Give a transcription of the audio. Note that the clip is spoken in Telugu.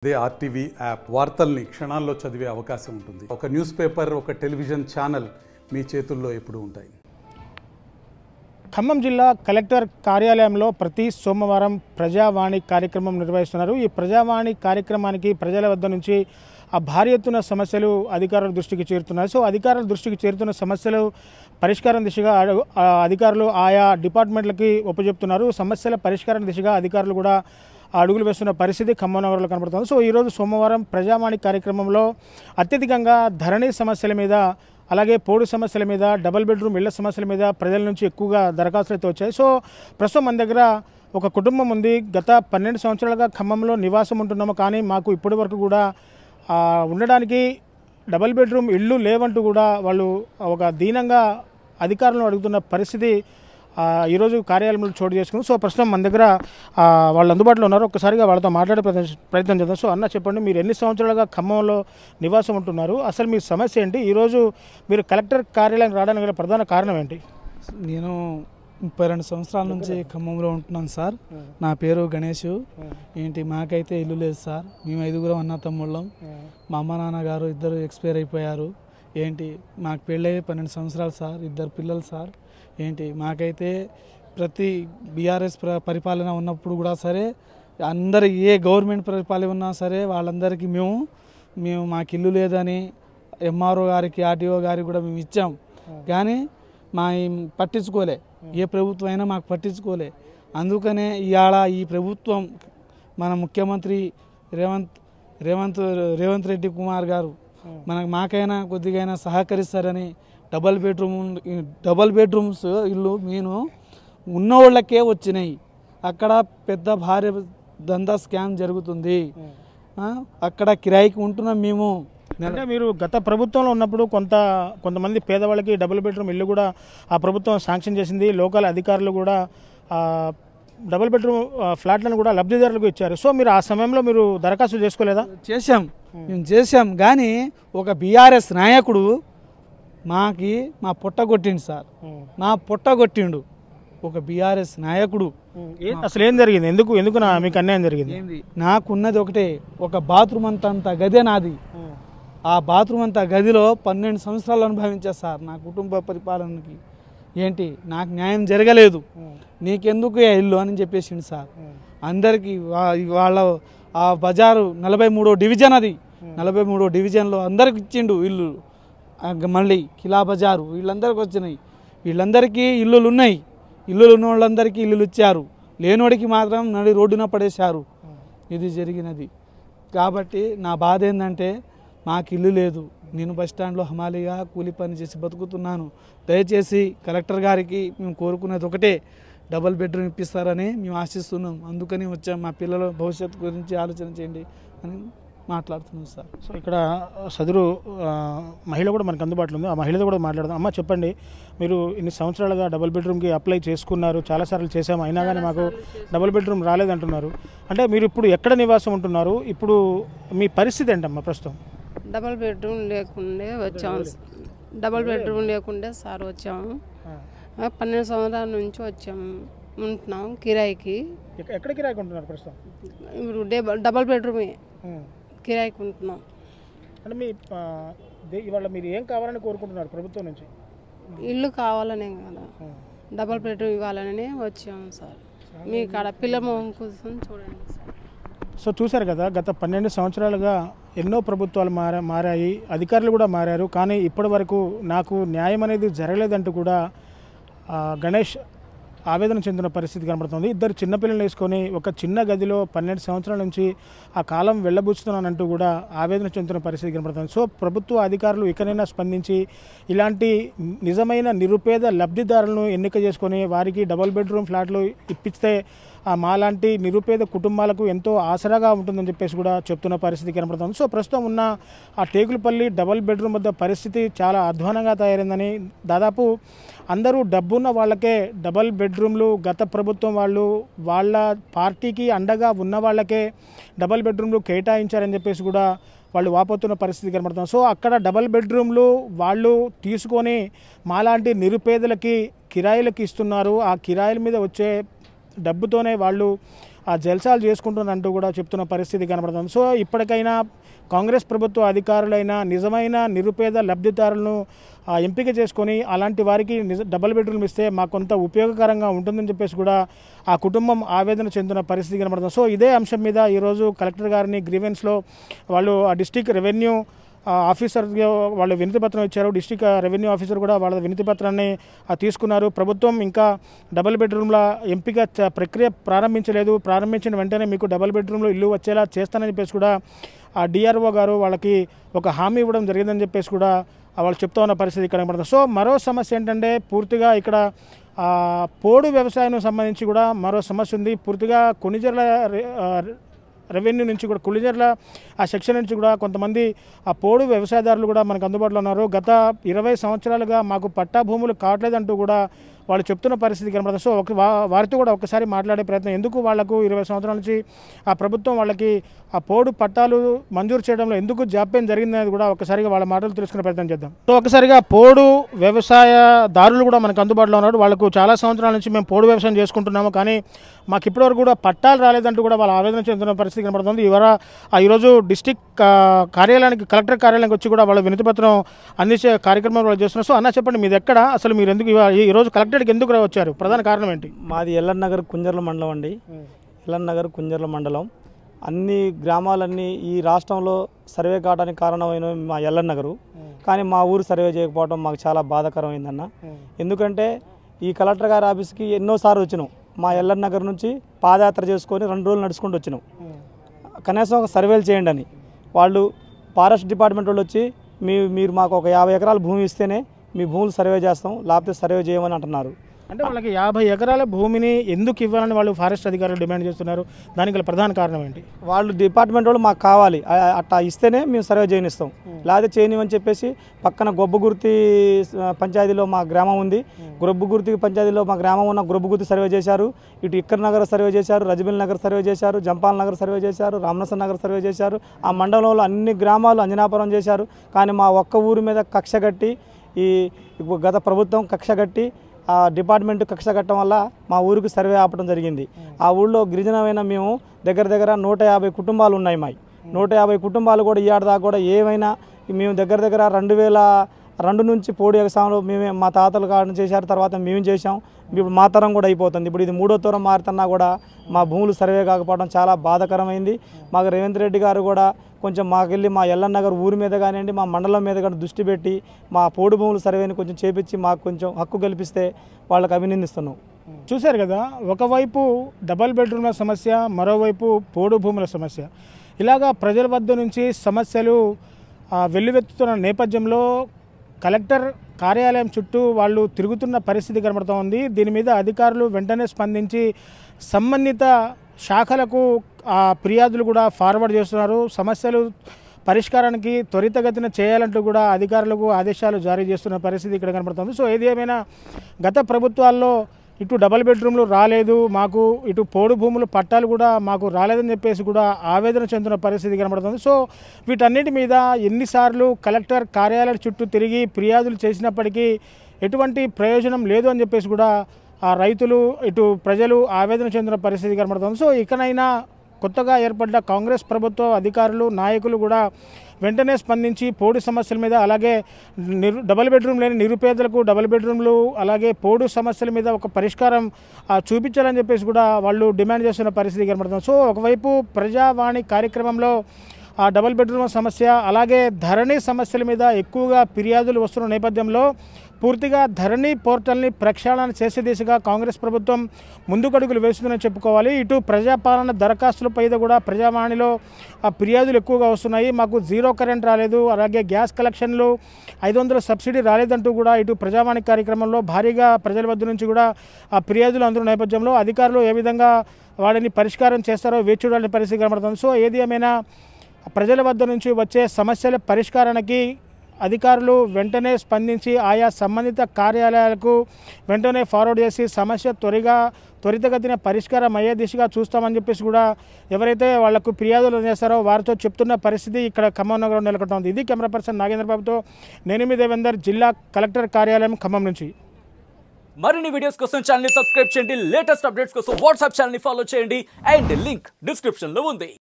అదే ఆర్టీవీ యాప్ వార్తల్ని క్షణాల్లో చదివే అవకాశం ఉంటుంది. ఒక న్యూస్ పేపర్, ఒక టెలివిజన్ ఛానల్ మీ చేతుల్లో ఎప్పుడూ ఉంటాయి. ఖమ్మం జిల్లా కలెక్టర్ కార్యాలయంలో ప్రతి సోమవారం ప్రజావాణి కార్యక్రమం నిర్వహిస్తున్నారు. ఈ ప్రజావాణి కార్యక్రమానికి ప్రజల వద్ద నుంచి భారీ ఎత్తున సమస్యలు అధికారుల దృష్టికి చేరుతున్నాయి. సో అధికారుల దృష్టికి చేరుతున్న సమస్యలు పరిష్కారం దిశగా అధికారులు ఆయా డిపార్ట్మెంట్లకి ఒప్పజెప్తున్నారు. సమస్యల పరిష్కారం దిశగా అధికారులు కూడా అడుగులు వేస్తున్న పరిస్థితి ఖమ్మం నగరంలో కనబడుతుంది. సో ఈరోజు సోమవారం ప్రజావాణి కార్యక్రమంలో అత్యధికంగా ధరణి సమస్యల మీద, అలాగే పోడు సమస్యల మీద, డబుల్ బెడ్రూమ్ ఇళ్ల సమస్యల మీద ప్రజల నుంచి ఎక్కువగా దరఖాస్తులు అయితే వచ్చాయి. సో ప్రస్తుతం మన దగ్గర ఒక కుటుంబం ఉంది. గత 12 సంవత్సరాలుగా ఖమ్మంలో నివాసం ఉంటున్నాము, కానీ మాకు ఇప్పటి వరకు కూడా ఉండడానికి డబుల్ బెడ్రూమ్ ఇళ్ళు లేవంటూ కూడా వాళ్ళు ఒక దీనంగా అధికారులను అడుగుతున్న పరిస్థితి ఈరోజు కార్యాలయంలో చోటు చేసుకుంది. సో ప్రస్తుతం మన దగ్గర వాళ్ళు అందుబాటులో ఉన్నారు. ఒక్కసారిగా వాళ్ళతో మాట్లాడే ప్రయత్నం చేద్దాం. సో అన్న, చెప్పండి, మీరు ఎన్ని సంవత్సరాలుగా ఖమ్మంలో నివాసం ఉంటున్నారు? అసలు మీ సమస్య ఏంటి? ఈరోజు మీరు కలెక్టర్ కార్యాలయం రావడానికి గల ప్రధాన కారణం ఏంటి? నేను 32 సంవత్సరాల నుంచి ఖమ్మంలో ఉంటున్నాను సార్. నా పేరు గణేష్. మాకైతే ఇల్లు లేదు సార్. మేము 5 అన్న తమ్ముళ్ళం. మా అమ్మ నాన్నగారు ఇద్దరు ఎక్స్పైర్ అయిపోయారు. మాకు పెళ్ళయి 12 సంవత్సరాలు సార్. 2 పిల్లలు సార్. మాకైతే ప్రతి బీఆర్ఎస్ పరిపాలన ఉన్నప్పుడు కూడా సరే, అందరు ఏ గవర్నమెంట్ పరిపాలన ఉన్నా సరే వాళ్ళందరికీ మేము మాకు ఇల్లు లేదని ఎంఆర్ఓ గారికి, ఆర్టీఓ గారికి కూడా మేము ఇచ్చాం. కానీ పట్టించుకోలే. ఏ ప్రభుత్వం అయినా మాకు పట్టించుకోలే. అందుకనే ఇవాళ ఈ ప్రభుత్వం, మన ముఖ్యమంత్రి రేవంత్ రెడ్డి కుమార్ గారు మాకైనా కొద్దిగైనా సహకరిస్తారని డబల్ బెడ్రూమ్స్ ఇల్లు ఉన్నోళ్ళకే వచ్చినాయి. అక్కడ పెద్ద భారీ దందా స్కామ్ జరుగుతుంది. అక్కడ కిరాయికి ఉంటున్నాం మేము. అంటే మీరు గత ప్రభుత్వంలో ఉన్నప్పుడు కొంతమంది పేదవాళ్ళకి డబుల్ బెడ్రూమ్ ఇల్లు కూడా ఆ ప్రభుత్వం శాంక్షన్ చేసింది. లోకల్ అధికారులు కూడా డబుల్ బెడ్రూమ్ ఫ్లాట్లను కూడా లబ్ధిదారులకు ఇచ్చారు. సో మీరు ఆ సమయంలో మీరు దరఖాస్తు చేసుకోలేదా? మేము చేశాం. కానీ ఒక బీఆర్ఎస్ నాయకుడు మా పొట్ట కొట్టిండు సార్. మా పొట్ట కొట్టిండు ఒక బీఆర్ఎస్ నాయకుడు. అసలు ఏం జరిగింది? ఎందుకు మీకు అన్యాయం జరిగింది? నాకున్నది ఒకటే, ఒక బాత్రూమ్ అంత గదే నాది. ఆ బాత్రూమ్ అంతా గదిలో 12 సంవత్సరాలు అనుభవించా సార్. నా కుటుంబ పరిపాలనకి నాకు న్యాయం జరగలేదు. నీకెందుకు ఇల్లు అని చెప్పేసిండు సార్. అందరికీ వాళ్ళ ఆ బజారు 43వ డివిజన్, అది 43వ డివిజన్లో అందరికి ఇచ్చిండు ఇల్లు. మళ్ళీ కిలా బజారు వీళ్ళందరికీ వచ్చినాయి. వీళ్ళందరికీ ఇల్లులు ఉన్నాయి. ఇల్లులు ఉన్న వాళ్ళందరికీ ఇల్లులు ఇచ్చారు. లేనోడికి మాత్రం నడి రోడ్డున పడేశారు. ఇది జరిగినది. కాబట్టి నా బాధ ఏంటంటే, మాకు ఇల్లు లేదు. నేను బస్టాండ్లో హమాలీగా కూలి పని చేసి బతుకుతున్నాను. దయచేసి కలెక్టర్ గారికి మేము కోరుకునేది ఒకటే, డబుల్ బెడ్రూమ్ ఇప్పిస్తారని మేము ఆశిస్తున్నాం. అందుకని వచ్చాం. మా పిల్లల భవిష్యత్తు గురించి ఆలోచన చేయండి అని మాట్లాడుతున్నాం సార్. సో ఇక్కడ సదరు మహిళ కూడా మనకు అందుబాటులో ఉంది. ఆ మహిళతో కూడా మాట్లాడదాం. అమ్మ, చెప్పండి, మీరు ఇన్ని సంవత్సరాలుగా డబుల్ బెడ్రూమ్కి అప్లై చేసుకున్నారు, చాలాసార్లు చేసాము, అయినా కానీ మాకు డబుల్ బెడ్రూమ్ రాలేదంటున్నారు. అంటే మీరు ఇప్పుడు ఎక్కడ నివాసం ఉంటున్నారు? ఇప్పుడు మీ పరిస్థితి ఏంటమ్మా ప్రస్తుతం? డబుల్ బెడ్రూమ్ లేకుండే వచ్చాము. డబుల్ బెడ్రూమ్ లేకుండే సార్ వచ్చాము. 12 సంవత్సరాల నుంచి వచ్చాము, ఉంటున్నాం కిరాయికి. ఎక్కడ కిరాయికి ఉంటున్నారు ప్రస్తుతం? ఇప్పుడు డబుల్ బెడ్రూమ్ కిరాయికి ఉంటున్నాం. అంటే ఇవాళ మీరు ఏం కావాలని కోరుకుంటున్నారు ప్రభుత్వం నుంచి? ఇల్లు కావాలనే కదా, డబుల్ బెడ్రూమ్ ఇవ్వాలని వచ్చాము సార్. మీ కాడ పిల్లల కూర్చొని చూడండి సార్. సో చూశారు కదా, గత 12 సంవత్సరాలుగా ఎన్నో ప్రభుత్వాలు మారాయి, అధికారులు కూడా మారారు, కానీ ఇప్పటి వరకు నాకు న్యాయం అనేది జరగలేదంటూ కూడా గణేష్ ఆవేదన చెందిన పరిస్థితి కనబడుతుంది. 2 చిన్నపిల్లలు వేసుకొని ఒక చిన్న గదిలో 12 సంవత్సరాల నుంచి ఆ కాలం వెళ్ళబుచ్చుతున్నానంటూ కూడా ఆవేదన చెందుతున్న పరిస్థితి కనబడుతుంది. సో ప్రభుత్వ అధికారులు ఇకనైనా స్పందించి ఇలాంటి నిజమైన నిరుపేద లబ్ధిదారులను ఎన్నిక చేసుకొని వారికి డబుల్ బెడ్రూమ్ ఫ్లాట్లు ఇప్పిస్తే మాలాంటి నిరుపేద కుటుంబాలకు ఎంతో ఆసరాగా ఉంటుందని చెప్పేసి కూడా చెప్తున్న పరిస్థితి కనబడుతుంది. సో ప్రస్తుతం ఉన్న ఆ టేకులపల్లి డబుల్ బెడ్రూమ్ వద్ద పరిస్థితి చాలా అధ్వానంగా తయారైందని, దాదాపు అందరూ డబ్బున్న వాళ్ళకే డబుల్ బెడ్రూమ్లు, గత ప్రభుత్వం వాళ్ళ పార్టీకి అండగా ఉన్న వాళ్ళకే డబుల్ బెడ్రూమ్లు కేటాయించారని చెప్పేసి కూడా వాళ్ళు వాపోతున్న పరిస్థితి కనబడుతుంది. సో అక్కడ డబుల్ బెడ్రూమ్లు వాళ్ళు తీసుకొని మాలాంటి నిరుపేదలకి కిరాయిలకు ఇస్తున్నారు. ఆ కిరాయిల మీద వచ్చే డబ్బుతోనే వాళ్ళు ఆ జల్సాలు చేసుకుంటున్నంటూ కూడా చెప్తున్న పరిస్థితి కనబడుతుంది. సో ఇప్పటికైనా కాంగ్రెస్ ప్రభుత్వ అధికారులైన నిజమైన నిరుపేద లబ్ధిదారులను ఎంపిక చేసుకొని అలాంటి వారికి డబుల్ బెడ్రూమ్ ఇస్తే మాకు కొంత ఉపయోగకరంగా ఉంటుందని చెప్పేసి కూడా ఆ కుటుంబం ఆవేదన చెందుతున్న పరిస్థితి కనబడుతుంది. సో ఇదే అంశం మీద ఈరోజు కలెక్టర్ గారిని గ్రీవెన్స్లో వాళ్ళు ఆ డిస్ట్రిక్ట్ రెవెన్యూ ఆఫీసర్ వాళ్ళు వినతి పత్రం ఇచ్చారు. డిస్ట్రిక్ట్ రెవెన్యూ ఆఫీసర్ కూడా వాళ్ళ వినతి పత్రాన్ని తీసుకున్నారు. ప్రభుత్వం ఇంకా డబుల్ బెడ్రూమ్ల ఎంపిక ప్రక్రియ ప్రారంభించిన వెంటనే మీకు డబుల్ బెడ్రూమ్లో ఇల్లు వచ్చేలా చేస్తానని చెప్పేసి కూడా ఆ డిఆర్ఓ గారు వాళ్ళకి ఒక హామీ ఇవ్వడం జరిగిందని చెప్పేసి కూడా వాళ్ళు చెప్తా ఉన్న పరిస్థితి ఇక్కడ కనబడుతుంది. సో మరో సమస్య ఏంటంటే పూర్తిగా ఇక్కడ పోడు వ్యవసాయం సంబంధించి కూడా మరో సమస్య ఉంది. పూర్తిగా కొణిజర్ల రెవెన్యూ నుంచి కూడా కులిజర్ల ఆ సెక్షన్ నుంచి కూడా కొంతమంది ఆ పోడు వ్యవసాయదారులు కూడా మనకు అందుబాటులో ఉన్నారు. గత 20 సంవత్సరాలుగా మాకు పట్టా భూములు కావట్లేదంటూ కూడా వాళ్ళు చెప్తున్న పరిస్థితి కనబడుతుంది. సో వారితో కూడా ఒకసారి మాట్లాడే ప్రయత్నం, ఎందుకు వాళ్లకు 20 సంవత్సరాల నుంచి ఆ ప్రభుత్వం వాళ్ళకి ఆ పోడు పట్టాలు మంజూరు చేయడంలో ఎందుకు జాప్యం జరిగిందనేది కూడా ఒకసారిగా వాళ్ళ మాటలు తెలుసుకునే ప్రయత్నం చేద్దాం. సో ఒకసారిగా పోడు వ్యవసాయదారులు కూడా మనకు అందుబాటులో ఉన్నారు. వాళ్ళకు చాలా సంవత్సరాల నుంచి మేము పోడు వ్యవసాయం చేసుకుంటున్నాము, కానీ మాకు ఇప్పటివరకు కూడా పట్టాలు రాలేదంటూ కూడా వాళ్ళ ఆవేదన చెందుతున్న పరిస్థితి కనబడుతుంది. ఈరోజు డిస్టిక్ కార్యాలయానికి కలెక్టర్ కార్యాలయానికి వచ్చి కూడా వాళ్ళ వినతి పత్రం అందించే కార్యక్రమం వాళ్ళు చేస్తున్నారు. సో అన్న చెప్పండి, మీది ఎక్కడ, అసలు మీరు ఎందుకు ఈరోజు కలెక్టర్కి ఎందుకు వచ్చారు, ప్రధాన కారణం ఏంటి? మాది ఎల్ఎన్ నగర్ కుంజర్ల మండలం అండి. ఎల్ఎన్ నగర్ కుంజర్ల మండలం. అన్ని గ్రామాలన్నీ ఈ రాష్ట్రంలో సర్వే కావడానికి కారణమైన మా ఎల్ఎన్ నగరు, కానీ మా ఊరు సర్వే చేయకపోవడం మాకు చాలా బాధాకరమైందన్న. ఎందుకంటే ఈ కలెక్టర్ గారి ఆఫీస్కి ఎన్నోసార్లు వచ్చినాం. మా ఎల్ఎన్ నగర్ నుంచి పాదయాత్ర చేసుకొని 2 రోజులు నడుచుకుంటూ వచ్చినాం. కనీసం ఒక సర్వేలు చేయండి అని. వాళ్ళు ఫారెస్ట్ డిపార్ట్మెంట్ వాళ్ళు వచ్చి మీరు మాకు ఒక 50 ఎకరాల భూమి ఇస్తేనే మీ భూములు సర్వే చేస్తాం, లేకపోతే సర్వే చేయమని అంటున్నారు. అంటే వాళ్ళకి 50 ఎకరాల భూమిని ఎందుకు ఇవ్వాలని వాళ్ళు ఫారెస్ట్ అధికారులు డిమాండ్ చేస్తున్నారు? దానికి గల ప్రధాన కారణం ఏంటి? వాళ్ళు డిపార్ట్మెంట్ వాళ్ళు మాకు కావాలి, అట్లా ఇస్తేనే మేము సర్వే చేయనిస్తాం, లేకపోతే చేయనివని చెప్పేసి పక్కన గొబ్బగుర్తి పంచాయతీలో మా గ్రామం ఉంది. గొబ్బగుర్తి పంచాయతీలో మా గ్రామం ఉన్న గొబ్బగుర్తి సర్వే చేశారు, ఇటు ఇక్కర్ నగర్ సర్వే చేశారు, రజబిల్ నగర్ సర్వే చేశారు, జంపాల్ నగర్ సర్వే చేశారు, రామనసర్ నగర్ సర్వే చేశారు. ఆ మండలంలో అన్ని గ్రామాలు అంజనాపురం చేశారు. కానీ మా ఒక్క ఊరి మీద కక్ష కట్టి గత ప్రభుత్వం కక్ష కట్టి ఆ డిపార్ట్మెంట్ కక్ష కట్టడం వల్ల మా ఊరికి సర్వే ఆపడం జరిగింది. ఆ ఊళ్ళో గిరిజనమైన మేము దగ్గర 150 కుటుంబాలు ఉన్నాయి. 150 కుటుంబాలు కూడా ఈ ఆడదాకా కూడా ఏమైనా మేము దగ్గర 2002 నుంచి పోడు వ్యవసాయంలో మేమే మా తాతలు కారణం చేశారు, తర్వాత మేము చేసాం. ఇప్పుడు మా తరం కూడా అయిపోతుంది. ఇప్పుడు ఇది 3వ తరం మారుతున్నా కూడా మా భూములు సర్వే కాకపోవడం చాలా బాధాకరమైంది. మాకు రేవంత్ రెడ్డి గారు కూడా కొంచెం మాకెళ్ళి మా ఎల్ఎన్ నగర్ ఊరి మీద కానివ్వండి, మా మండలం మీద కానీ దృష్టి పెట్టి మా పోడు భూముల సర్వేని కొంచెం చేపించి మాకు కొంచెం హక్కు కల్పిస్తే వాళ్ళకి అభినందిస్తున్నాం. చూశారు కదా, ఒకవైపు డబల్ బెడ్రూమ్ల సమస్య, మరోవైపు పోడు భూముల సమస్య, ఇలాగా ప్రజల వద్ద నుంచి సమస్యలు వెల్లువెత్తుతున్న నేపథ్యంలో కలెక్టర్ కార్యాలయం చుట్టూ వాళ్ళు తిరుగుతున్న పరిస్థితి కనబడుతూ ఉంది. దీని మీద అధికారులు వెంటనే స్పందించి సంబంధిత శాఖలకు ఫిర్యాదులు కూడా ఫార్వర్డ్ చేస్తున్నారు. సమస్యలు పరిష్కారానికి త్వరితగతిన చేయాలంటూ కూడా అధికారులకు ఆదేశాలు జారీ చేస్తున్న పరిస్థితి ఇక్కడ కనబడుతుంది. సో ఏది ఏమైనా గత ప్రభుత్వాల్లో ఇటు డబల్ బెడ్రూమ్లు రాలేదు మాకు, ఇటు పోడు భూములు పట్టాలు కూడా మాకు రాలేదని చెప్పేసి కూడా ఆవేదన చెందుతున్న పరిస్థితి కనబడుతుంది. సో వీటన్నిటి మీద ఎన్నిసార్లు కలెక్టర్ కార్యాలయం చుట్టూ తిరిగి ఫిర్యాదులు చేసినప్పటికీ ఎటువంటి ప్రయోజనం లేదు అని చెప్పేసి కూడా ఆ రైతులు ఇటు ప్రజలు ఆవేదన చెందిన పరిస్థితి కనబడుతుంది. సో ఇకనైనా కొత్తగా ఏర్పడ్డ కాంగ్రెస్ ప్రభుత్వ అధికారులు నాయకులు కూడా వెంటనే స్పందించి పోడు సమస్యల మీద, అలాగే డబుల్ బెడ్రూమ్ లేని నిరుపేదలకు డబుల్ బెడ్రూమ్లు, అలాగే పోడు సమస్యల మీద ఒక పరిష్కారం చూపించాలని చెప్పేసి కూడా వాళ్ళు డిమాండ్ చేస్తున్న పరిస్థితి కనబడుతుంది. సో ఒకవైపు ప్రజావాణి కార్యక్రమంలో ఆ డబుల్ బెడ్రూమ్ సమస్య, అలాగే ధరణి సమస్యల మీద ఎక్కువగా ఫిర్యాదులు వస్తున్న నేపథ్యంలో పూర్తిగా ధరణి పోర్టల్ని ప్రక్షాళన చేసే దిశగా కాంగ్రెస్ ప్రభుత్వం ముందుకడుగులు వేస్తుందని చెప్పుకోవాలి. ఇటు ప్రజాపాలన దరఖాస్తులపై కూడా ప్రజావాణిలో ఫిర్యాదులు ఎక్కువగా వస్తున్నాయి. మాకు 0 కరెంట్ రాలేదు, అలాగే గ్యాస్ కలెక్షన్లు 500 సబ్సిడీ రాలేదంటూ కూడా ఇటు ప్రజావాణి కార్యక్రమంలో భారీగా ప్రజల వద్ద నుంచి కూడా ఫిర్యాదులు అందుతున్న నేపథ్యంలో అధికారులు ఏ విధంగా వాటిని పరిష్కారం చేస్తారో వేచి చూడాలని పరిస్థితి కనబడుతుంది. సో ఏది ఏమైనా ప్రజల వద్ద నుంచి వచ్చే సమస్యల పరిష్కారానికి అధికారులు వెంటనే స్పందించి ఆయా సంబంధిత కార్యాలయాలకు వెంటనే ఫార్వర్డ్ చేసి సమస్య త్వరితగతిన పరిష్కారం అయ్యే దిశగా చూస్తామని చెప్పేసి కూడా ఎవరైతే వాళ్లకు ఫిర్యాదులు చేస్తారో వారితో చెప్తున్న పరిస్థితి ఇక్కడ ఖమ్మం నగరంలో నెలకొంటుంది. ఇది కెమెరా పర్సన్ నాగేంద్ర బాబుతో నేను మీ దేవేందర్, జిల్లా కలెక్టర్ కార్యాలయం ఖమ్మం నుంచి. మరిన్ని వీడియోస్ కోసం ఛానల్ ని సబ్స్క్రైబ్ చేయండి, లేటెస్ట్ అప్డేట్స్ కోసం వాట్సాప్ ఛానల్ ని ఫాలో చేయండి అండ్ లింక్ డిస్క్రిప్షన్ లో ఉంది.